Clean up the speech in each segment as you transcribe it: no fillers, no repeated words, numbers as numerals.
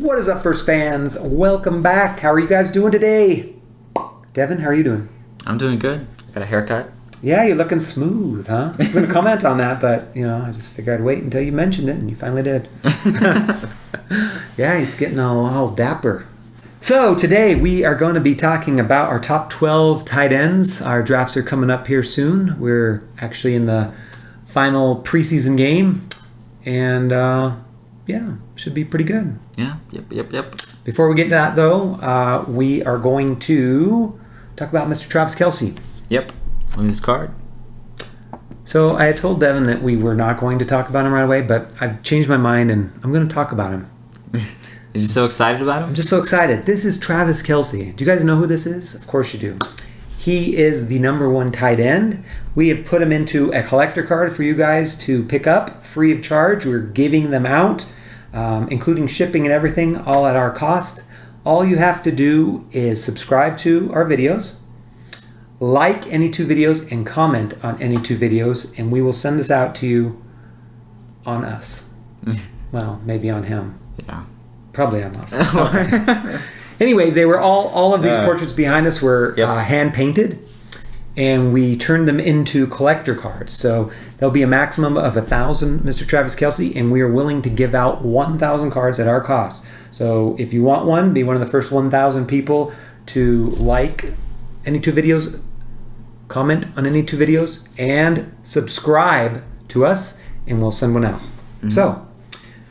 What is up, First fans? Welcome back. How are you guys doing today? Devin, how are you doing? I'm doing good. Got a haircut. Yeah, you're looking smooth, huh? I was going to comment on that, but, I just figured I'd wait until you mentioned it, and you finally did. Yeah, he's getting all dapper. So today we are going to be talking about our top 12 tight ends. Our drafts are coming up here soon. We're actually in the final preseason game, and should be pretty good. Yeah, yep. Before we get to that, though, we are going to talk about Mr. Travis Kelce. Yep, on his card. So I had told Devin that we were not going to talk about him right away, but I've changed my mind, and I'm going to talk about him. You're just so excited about him? I'm just so excited. This is Travis Kelce. Do you guys know who this is? Of course you do. He is the number one tight end. We have put him into a collector card for you guys to pick up free of charge. We're giving them out, including shipping and everything, all at our cost. All you have to do is subscribe to our videos, like any two videos, and comment on any two videos, and we will send this out to you on us. Well, maybe on him. Yeah. Probably on us. Anyway, they were all of these portraits behind us were hand painted, and we turned them into collector cards. So there'll be a maximum of 1,000 Mr. Travis Kelce, and we are willing to give out 1,000 cards at our cost. So if you want one, be one of the first 1,000 people to like any two videos, comment on any two videos, and subscribe to us, and we'll send one out. Mm-hmm. So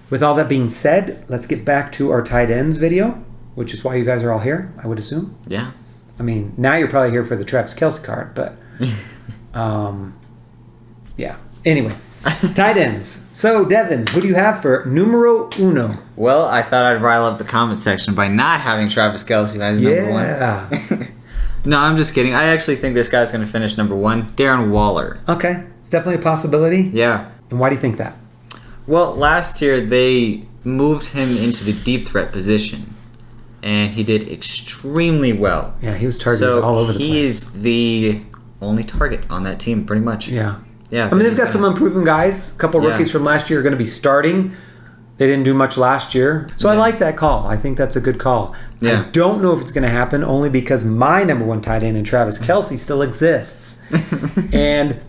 with all that being said, let's get back to our tight ends video, which is why you guys are all here, I would assume. Yeah. I mean, now you're probably here for the Travis Kelce card, but yeah. Anyway, tight ends. So, Devin, who do you have for Numero Uno? Well, I thought I'd rile up the comment section by not having Travis Kelce as number one. No, I'm just kidding. I actually think this guy's going to finish number one. Darren Waller. Okay. It's definitely a possibility. Yeah. And why do you think that? Well, last year they moved him into the deep threat position, and he did extremely well. Yeah, he was targeted all over the place. He is the only target on that team, pretty much. Yeah. Yeah. I mean, they've got some unproven guys. A couple rookies from last year are going to be starting. They didn't do much last year. So I like that call. I think that's a good call. Yeah. I don't know if it's going to happen, only because my number one tight end in Travis Kelce still exists. And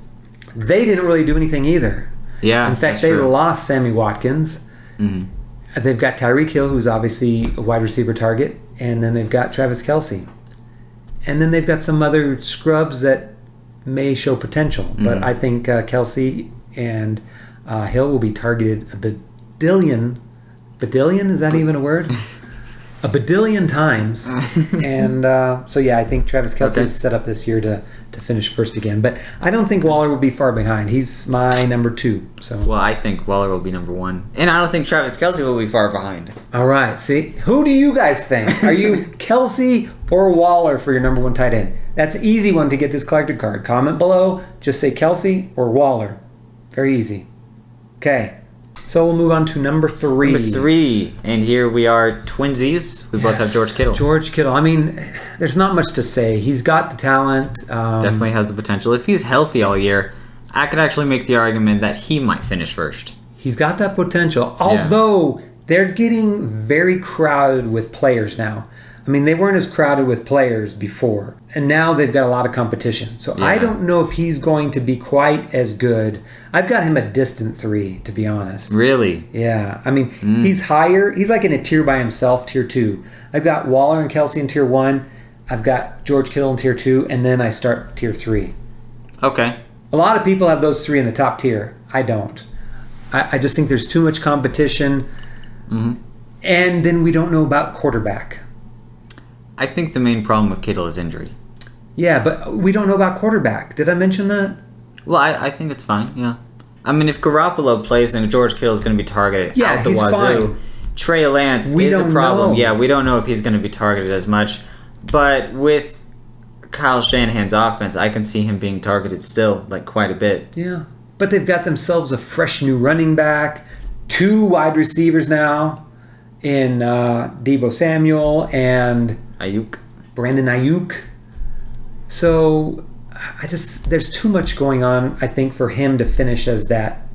they didn't really do anything either. Yeah, in fact, they lost Sammy Watkins. Mm-hmm. They've got Tyreek Hill, who's obviously a wide receiver target, and then they've got Travis Kelce. And then they've got some other scrubs that may show potential. Mm-hmm. But I think Kelce and Hill will be targeted a badillion. Badillion? Is that even a word? A badillion times. And I think Travis Kelce is set up this year to finish first again. But I don't think Waller will be far behind. He's my number two. So. Well, I think Waller will be number one. And I don't think Travis Kelce will be far behind. All right. See? Who do you guys think? Are you Kelce or Waller for your number one tight end? That's an easy one to get this collector card. Comment below. Just say Kelce or Waller. Very easy. Okay. So we'll move on to number three. Number three. And here we are twinsies. We both have George Kittle. George Kittle. I mean, there's not much to say. He's got the talent. Definitely has the potential. If he's healthy all year, I could actually make the argument that he might finish first. He's got that potential. Although they're getting very crowded with players now. I mean, they weren't as crowded with players before. And now they've got a lot of competition. So I don't know if he's going to be quite as good. I've got him a distant 3, to be honest. Really? Yeah. I mean, he's higher. He's like in a tier by himself, tier 2. I've got Waller and Kelce in tier 1. I've got George Kittle in tier 2. And then I start tier 3. Okay. A lot of people have those 3 in the top tier. I don't. I just think there's too much competition. Mm-hmm. And then we don't know about quarterback. I think the main problem with Kittle is injury. Yeah, but we don't know about quarterback. Did I mention that? Well, I think it's fine, yeah. I mean, if Garoppolo plays, then George Kittle is going to be targeted out the wazoo. Fine. Trey Lance is a problem. Yeah, we don't know if he's going to be targeted as much. But with Kyle Shanahan's offense, I can see him being targeted still, like, quite a bit. Yeah, but they've got themselves a fresh new running back, 2 wide receivers now in Deebo Samuel and Brandon Ayuk. So there's too much going on, I think, for him to finish as that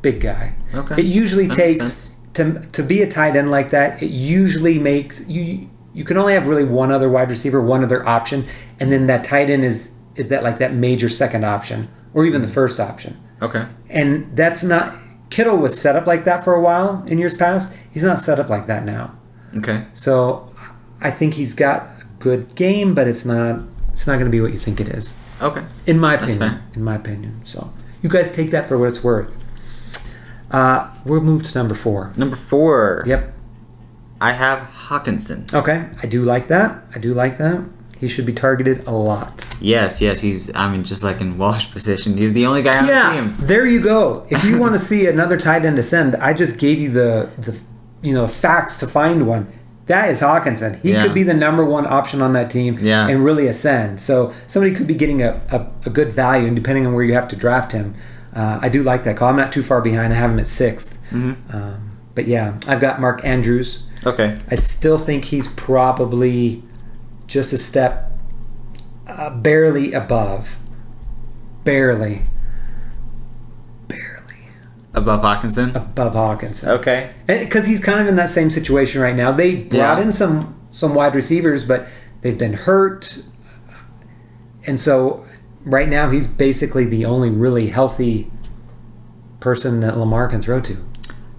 big guy. Okay. It usually takes to be a tight end like that, it usually makes you can only have really one other wide receiver, one other option, and then that tight end is that major second option or even the first option. Okay. And that's not Kittle was set up like that for a while in years past. He's not set up like that now. Okay. So I think he's got a good game, but it's not going to be what you think it is. Okay. In my opinion. So you guys take that for what it's worth. We'll move to number 4. Number 4. Yep. I have Hockenson. Okay. I do like that. He should be targeted a lot. Yes. He's, just like in Walsh's position, he's the only guy on the team. There you go. If you want to see another tight end ascend, I just gave you the facts to find one. That is Hockenson. He could be the number 1 option on that team and really ascend. So somebody could be getting a good value, and depending on where you have to draft him, I do like that call. I'm not too far behind. I have him at 6th. Mm-hmm. But yeah, I've got Mark Andrews. Okay. I still think he's probably just a step barely above. Barely. Above Hockenson? Above Hawkinson. Okay. Because he's kind of in that same situation right now. They brought in some wide receivers, but they've been hurt. And so right now he's basically the only really healthy person that Lamar can throw to.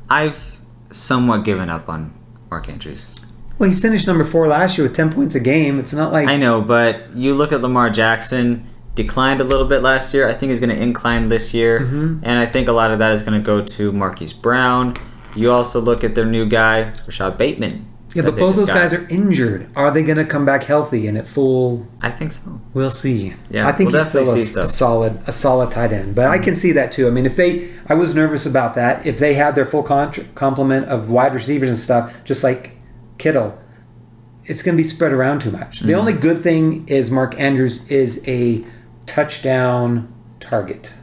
I've somewhat given up on Mark Andrews. Well, he finished number 4 last year with 10 points a game. It's not like... I know, but you look at Lamar Jackson, declined a little bit last year. I think he's going to incline this year. Mm-hmm. And I think a lot of that is going to go to Marquise Brown. You also look at their new guy, Rashad Bateman. Yeah, but both those guys are injured. Are they going to come back healthy and at full... I think so. We'll see. Yeah, I think he's still a solid tight end. But I can see that too. I mean, I was nervous about that. If they had their full complement of wide receivers and stuff, just like Kittle, it's going to be spread around too much. The only good thing is Mark Andrews is a touchdown target,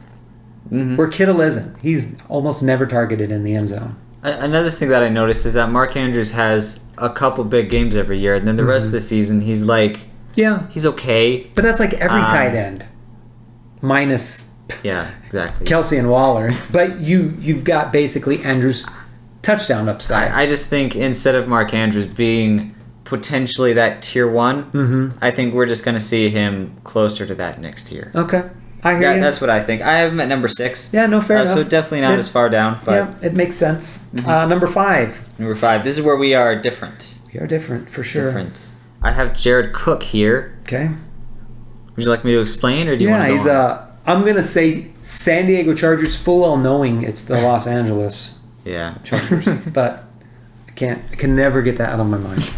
where Kittle isn't. He's almost never targeted in the end zone. Another thing that I noticed is that Mark Andrews has a couple big games every year, and then the rest of the season he's like, he's okay. But that's like every tight end, minus exactly Kelce and Waller. But you've got basically Andrews' touchdown upside. I just think instead of Mark Andrews being potentially that tier 1, I think we're just going to see him closer to that next year. Okay. I hear you. That's what I think. I have him at number 6. Yeah, no, fair enough. So definitely not as far down. But yeah, it makes sense. Number 5. Number 5. This is where we are different. We are different, for sure. I have Jared Cook here. Okay. Would you like me to explain, or do you want to go on? I'm going to say San Diego Chargers, full well knowing it's the Los Angeles Chargers. But I can never get that out of my mind.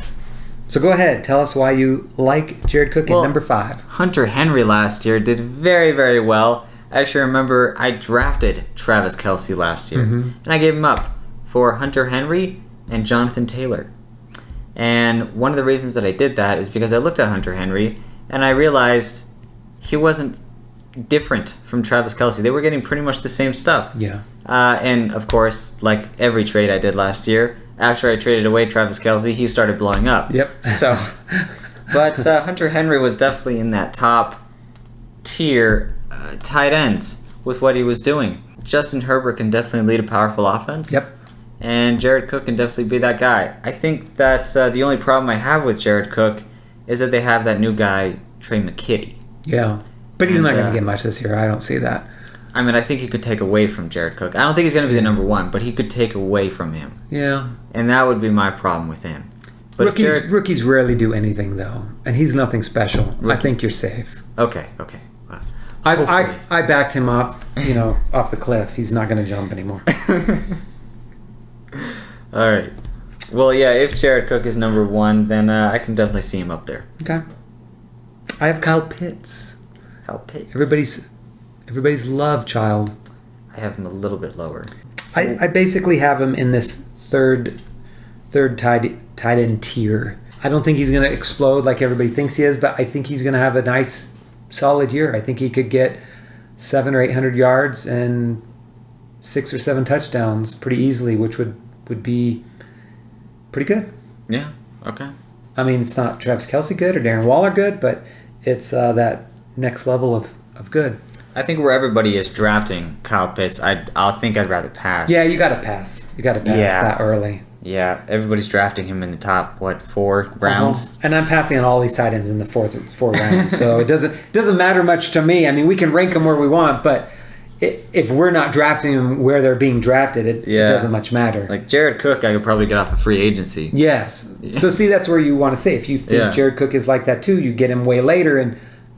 So go ahead. Tell us why you like Jared Cook at number 5. Hunter Henry last year did very, very well. I actually remember I drafted Travis Kelce last year, and I gave him up for Hunter Henry and Jonathan Taylor. And one of the reasons that I did that is because I looked at Hunter Henry, and I realized he wasn't different from Travis Kelce. They were getting pretty much the same stuff. Yeah. And, of course, like every trade I did last year, after I traded away Travis Kelce, he started blowing up. Yep. So, but Hunter Henry was definitely in that top tier tight ends with what he was doing. Justin Herbert can definitely lead a powerful offense. Yep. And Jared Cook can definitely be that guy. I think that the only problem I have with Jared Cook is that they have that new guy, Trey McKitty. Yeah. But he's not going to get much this year. I don't see that. I mean, I think he could take away from Jared Cook. I don't think he's going to be the number 1, but he could take away from him. Yeah. And that would be my problem with him. But rookies rarely do anything, though. And he's nothing special. I think you're safe. Okay. Well, I backed him up, off the cliff. He's not going to jump anymore. All right. Well, yeah, if Jared Cook is number 1, then I can definitely see him up there. Okay. I have Kyle Pitts. Everybody's love child. I have him a little bit lower. So I basically have him in this third tight end tier. I don't think he's going to explode like everybody thinks he is, but I think he's going to have a nice, solid year. I think he could get 700 or 800 yards and 6 or 7 touchdowns pretty easily, which would be pretty good. Yeah. Okay. I mean, it's not Travis Kelce good or Darren Waller good, but it's that next level of good. I think where everybody is drafting Kyle Pitts, I'd rather pass. Yeah, you got to pass. You got to pass that early. Yeah, everybody's drafting him in the top 4 rounds, and I'm passing on all these tight ends in the four rounds. So it doesn't matter much to me. I mean, we can rank them where we want, but if we're not drafting them where they're being drafted, it doesn't much matter. Like Jared Cook, I could probably get off a free agency. Yes. Yeah. So see, that's where you want to say if you think Jared Cook is like that too, you get him way later,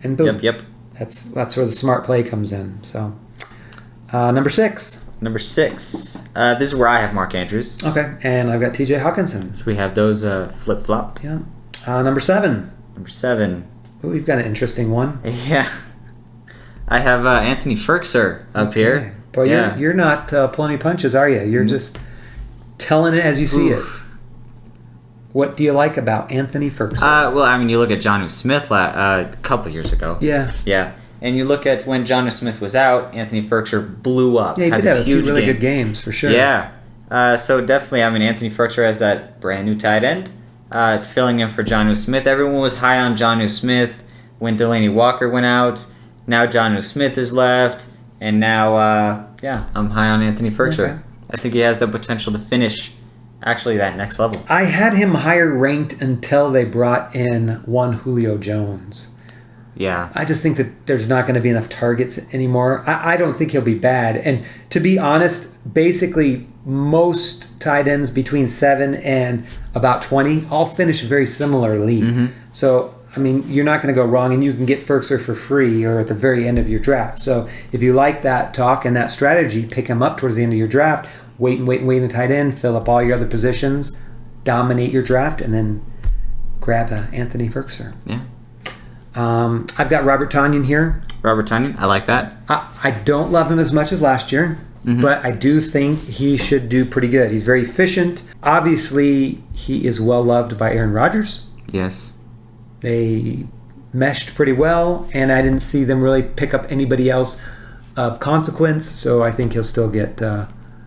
and boom. Yep. That's where the smart play comes in. So, number 6. Number 6. This is where I have Mark Andrews. Okay, and I've got T.J. Hockenson. So we have those flip-flopped. Yeah. Number 7. Number 7. Oh, we've got an interesting one. Yeah. I have Anthony Firkser up here. Boy, you're not pulling any punches, are you? You're just telling it as you see it. What do you like about Anthony Firkser? Well, I mean, you look at Jonnu Smith a couple years ago. Yeah. Yeah. And you look at when Jonnu Smith was out, Anthony Firkser blew up. Yeah, he did have a few really good games, for sure. Yeah. So definitely, I mean, Anthony Firkser has that brand new tight end, filling in for Jonnu Smith. Everyone was high on Jonnu Smith when Delaney Walker went out. Now Jonnu Smith is left. And now, I'm high on Anthony Firkser. Okay. I think he has the potential to finish actually that next level. I had him higher ranked until they brought in one Julio Jones. Yeah. I just think that there's not going to be enough targets anymore. I don't think he'll be bad. And to be honest, basically most tight ends between 7 and about 20 all finish very similarly. Mm-hmm. So, I mean, you're not going to go wrong, and you can get Firkser for free or at the very end of your draft. So if you like that talk and that strategy, pick him up towards the end of your draft. Wait in a tight end, fill up all your other positions, dominate your draft, and then grab Anthony Firkser. Yeah. I've got Robert Tonyan here. Robert Tonyan, I like that. I don't love him as much as last year, but I do think he should do pretty good. He's very efficient. Obviously, he is well loved by Aaron Rodgers. Yes. They meshed pretty well, and I didn't see them really pick up anybody else of consequence, so I think he'll still get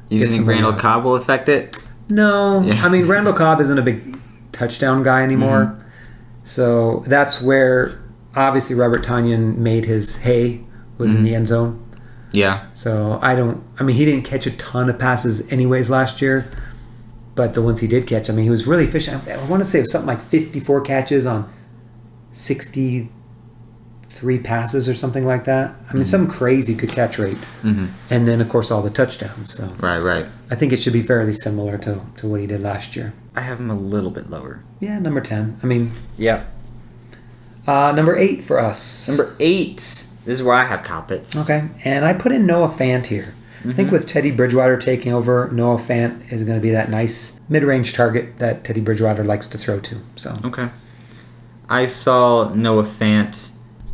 You think Randall Cobb will affect it? No. Yeah. I mean, Randall Cobb isn't a big touchdown guy anymore. Mm-hmm. So that's where, obviously, Robert Tonyan made his hay, was in the end zone. Yeah. So he didn't catch a ton of passes anyways last year, but the ones he did catch, he was really efficient. I want to say it was something like 54 catches on 63 passes or something like that. Some crazy good catch rate. Mm-hmm. And then, of course, all the touchdowns. So Right. I think it should be fairly similar to what he did last year. I have him a little bit lower. Yeah, number 10. Yeah. Number 8 for us. Number 8. This is where I have Kyle Pitts. Okay. And I put in Noah Fant here. Mm-hmm. I think with Teddy Bridgewater taking over, Noah Fant is going to be that nice mid-range target that Teddy Bridgewater likes to throw to. So okay. I saw Noah Fant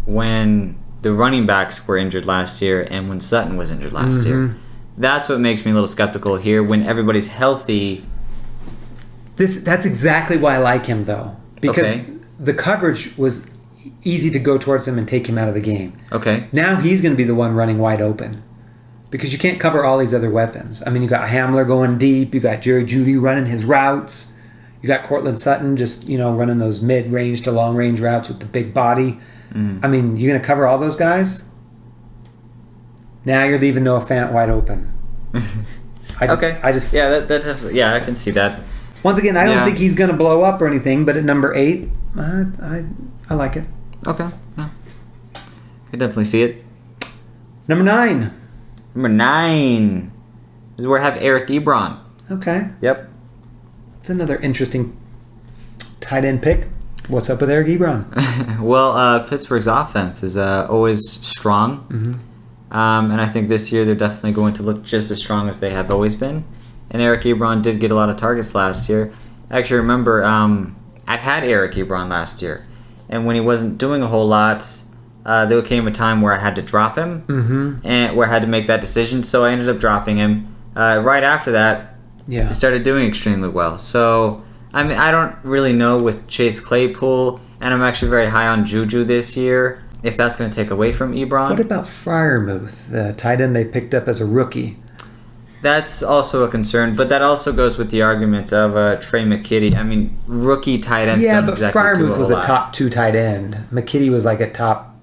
when the running backs were injured last year and when Sutton was injured last year. That's what makes me a little skeptical here. When everybody's healthy... That's exactly why I like him, though. Because the coverage was easy to go towards him and take him out of the game. Okay. Now he's going to be the one running wide open. Because you can't cover all these other weapons. You got Hamler going deep. You got Jerry Jeudy running his routes. You got Cortland Sutton just, running those mid-range to long-range routes with the big body. You're going to cover all those guys? Now you're leaving Noah Fant wide open. Yeah, that definitely, I can see that. Once again, I don't think he's going to blow up or anything, but at number 8, I like it. Okay. Yeah. I can definitely see it. Number 9. Number 9 is where I have Eric Ebron. Okay. Yep. It's another interesting tight end pick. What's up with Eric Ebron? Well, Pittsburgh's offense is always strong. Mm-hmm. And I think this year they're definitely going to look just as strong as they have always been. And Eric Ebron did get a lot of targets last year. I actually remember I had Eric Ebron last year. And when he wasn't doing a whole lot, there came a time where I had to drop him. And where I had to make that decision. So I ended up dropping him. Right after that, he started doing extremely well. So... I don't really know with Chase Claypool, and I'm actually very high on Juju this year, if that's going to take away from Ebron. What about Freiermuth, the tight end they picked up as a rookie? That's also a concern, but that also goes with the argument of Trey McKitty. Rookie tight ends don't exactly do a whole lot. Freiermuth was a top 2 tight end. McKitty was like a top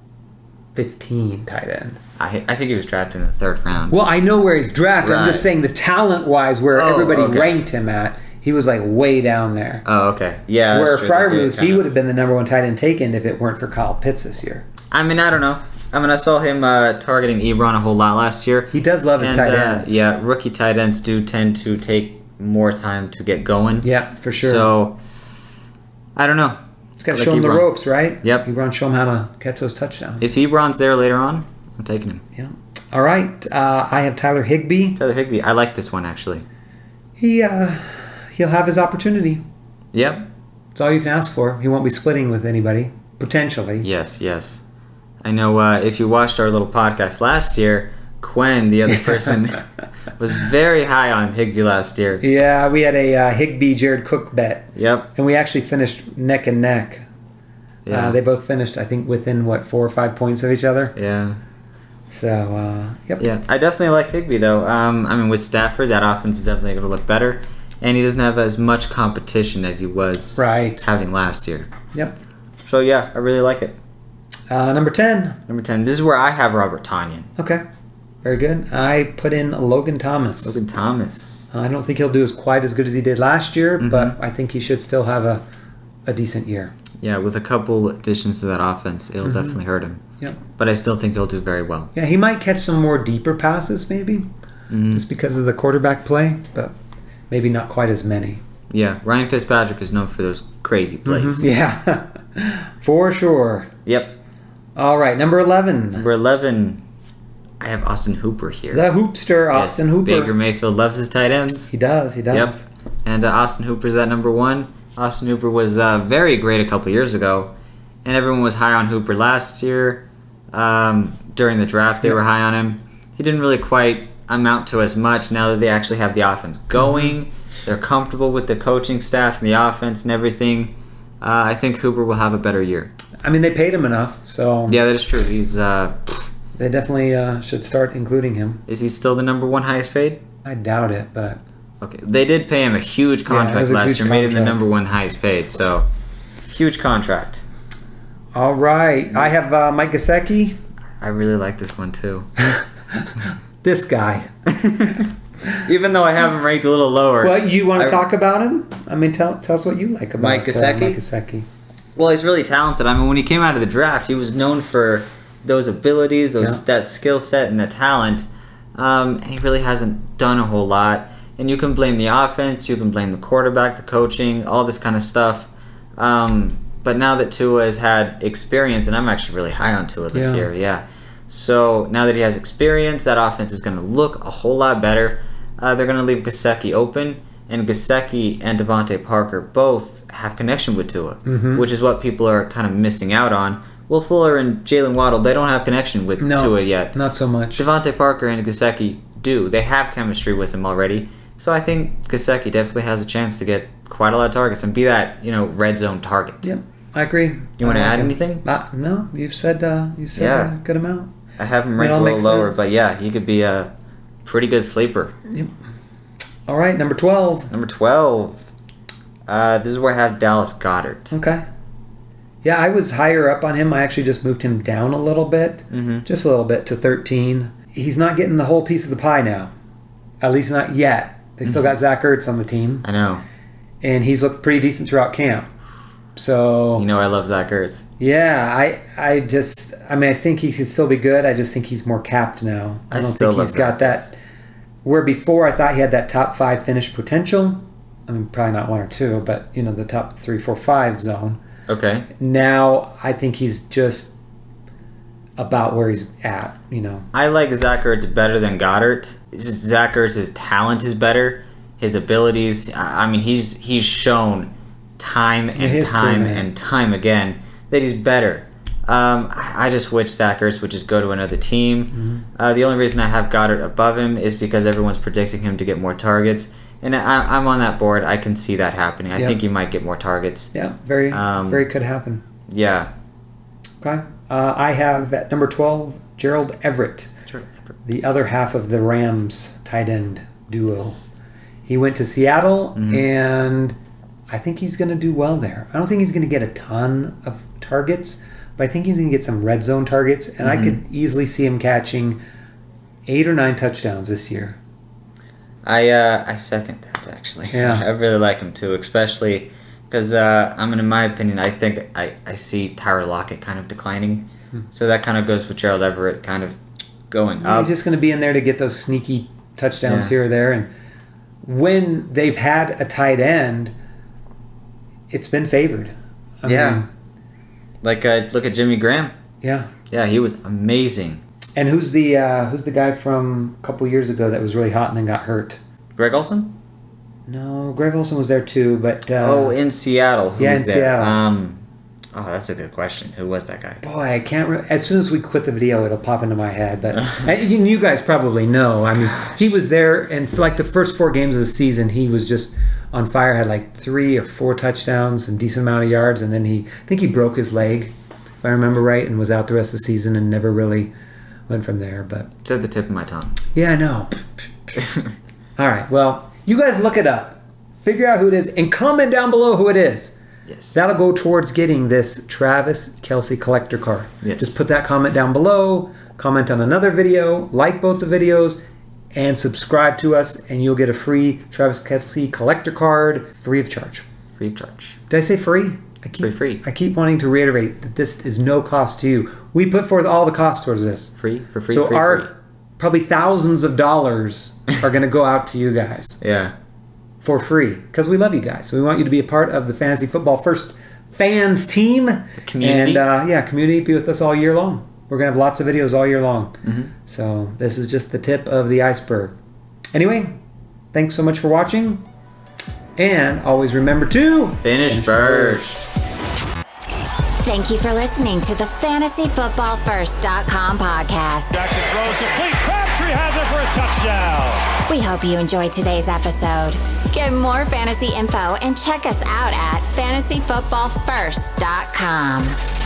15 tight end. I think he was drafted in the 3rd round. Well, I know where he's drafted. I'm just saying the talent-wise, where everybody ranked him at, he was like way down there. Oh, okay. Yeah. Where Freiermuth, he would have been the number 1 tight end taken if it weren't for Kyle Pitts this year. I mean, I don't know. I mean, I saw him targeting Ebron a whole lot last year. He does love his tight ends. Yeah, rookie tight ends do tend to take more time to get going. Yeah, for sure. So, I don't know. He's got to show him the ropes, right? Yep. Ebron, show him how to catch those touchdowns. If Ebron's there later on, I'm taking him. Yeah. All right. I have Tyler Higbee. Tyler Higbee. I like this one, actually. He'll have his opportunity. Yep. That's all you can ask for. He won't be splitting with anybody, potentially. Yes. I know if you watched our little podcast last year, Quinn, the other person, was very high on Higbee last year. Yeah, we had a Higbee Jared Cook bet. Yep. And we actually finished neck and neck. Yeah. They both finished, I think, within, 4 or 5 points of each other? Yeah. So, yep. Yeah, I definitely like Higbee, though. I mean, with Stafford, that offense is definitely going to look better. And he doesn't have as much competition as he was having last year. Yep. So, yeah, I really like it. Number 10. Number 10. This is where I have Robert Tonyan. Okay. Very good. I put in Logan Thomas. Logan Thomas. I don't think he'll do quite as good as he did last year, but I think he should still have a decent year. Yeah, with a couple additions to that offense, it'll definitely hurt him. Yep. But I still think he'll do very well. Yeah, he might catch some more deeper passes maybe, just because of the quarterback play, but maybe not quite as many. Yeah, Ryan Fitzpatrick is known for those crazy plays. Yeah, for sure. Yep. All right, number 11. Number 11, I have Austin Hooper here. The hoopster, Austin Hooper. Baker Mayfield loves his tight ends. He does. Yep. And Austin Hooper's at number 1. Austin Hooper was very great a couple years ago, and everyone was high on Hooper last year. During the draft, they were high on him. He didn't really quite amount to as much now that they actually have the offense going. They're comfortable with the coaching staff and the offense and everything. I think Hooper will have a better year. I mean, they paid him enough, so... Yeah, that is true. He's... They definitely should start including him. Is he still the number 1 highest paid? I doubt it, but... Okay. They did pay him a huge contract last year. Made him the number 1 highest paid, so... Huge contract. All right. I have Mike Gesicki. I really like this one, too. This guy. Even though I have him ranked a little lower. Well, you want to talk about him? I mean, tell us what you like about Mike Gesicki? Mike Gesicki. Well, he's really talented. I mean, when he came out of the draft, he was known for those abilities, that skill set and the talent. And he really hasn't done a whole lot. And you can blame the offense, you can blame the quarterback, the coaching, all this kind of stuff. But now that Tua has had experience, and I'm actually really high on Tua this year, So now that he has experience, that offense is going to look a whole lot better. They're going to leave Gaseki open, and Gaseki and Devontae Parker both have connection with Tua, which is what people are kind of missing out on. Will Fuller and Jalen Waddle, they don't have connection with Tua yet. Not so much. Devontae Parker and Gaseki do. They have chemistry with him already. So I think Gaseki definitely has a chance to get quite a lot of targets and be that, red zone target. Yep, I agree. You want to add anything? No, you've said a good amount. I have him ranked a little lower, but he could be a pretty good sleeper. Yep. All right, number 12. Number 12. This is where I have Dallas Goddard. Okay. Yeah, I was higher up on him. I actually just moved him down a little bit, just a little bit, to 13. He's not getting the whole piece of the pie now, at least not yet. They still got Zach Ertz on the team. I know. And he's looked pretty decent throughout camp. So I love Zach Ertz. Yeah, I think he can still be good. I just think he's more capped now. I don't think he's got that. Where before I thought he had that top 5 finish potential. I mean, probably not 1 or 2, but the top 3, 4, 5 zone. Okay. Now I think he's just about where he's at. I like Zach Ertz better than Goddard. It's just Zach Ertz's talent is better. His abilities. I mean, he's shown time and time again that he's better. I just wish Zach Ertz would just go to another team. The only reason I have Goddard above him is because everyone's predicting him to get more targets, and I'm on that board. I can see that happening. I think he might get more targets. Yeah, very could happen. Yeah. Okay. I have at number 12 Gerald Everett, the other half of the Rams tight end duo. He went to Seattle, and I think he's going to do well there. I don't think he's going to get a ton of targets, but I think he's going to get some red zone targets, and I could easily see him catching 8 or 9 touchdowns this year. I second that, actually. Yeah. I really like him too, especially because in my opinion, I think I see Tyler Lockett kind of declining. So that kind of goes with Gerald Everett kind of going up. He's just going to be in there to get those sneaky touchdowns here or there. And when they've had a tight end, it's been favored. I mean, like look at Jimmy Graham. Yeah. Yeah, he was amazing. And who's the guy from a couple years ago that was really hot and then got hurt? Greg Olsen? No, Greg Olsen was there too, but in Seattle. Who was there? Seattle. That's a good question. Who was that guy? Boy, I can't. As soon as we quit the video, it'll pop into my head. But you guys probably know. I mean, he was there, and for like the first 4 games of the season, he was just on fire. Had like 3 or 4 touchdowns and decent amount of yards, and then I think he broke his leg, if I remember right, and was out the rest of the season and never really went from there. But it's at the tip of my tongue. Yeah, I know. All right. Well, you guys look it up, figure out who it is, and comment down below who it is. Yes. That'll go towards getting this Travis Kelce Collector Card. Yes. Just put that comment down below, comment on another video, like both the videos, and subscribe to us, and you'll get a free Travis Kelce Collector Card free of charge. Free of charge. Did I say free? Free. I keep wanting to reiterate that this is no cost to you. We put forth all the cost towards this. Free. So probably thousands of dollars are going to go out to you guys. Yeah. For free, because we love you guys. We want you to be a part of the Fantasy Football First fans team. The community. And community, be with us all year long. We're going to have lots of videos all year long. So this is just the tip of the iceberg. Anyway, thanks so much for watching. And always remember to finish first. Thank you for listening to the FantasyFootballFirst.com podcast. Jackson throws complete. Crabtree has it for a touchdown. We hope you enjoyed today's episode. Get more fantasy info and check us out at FantasyFootballFirst.com.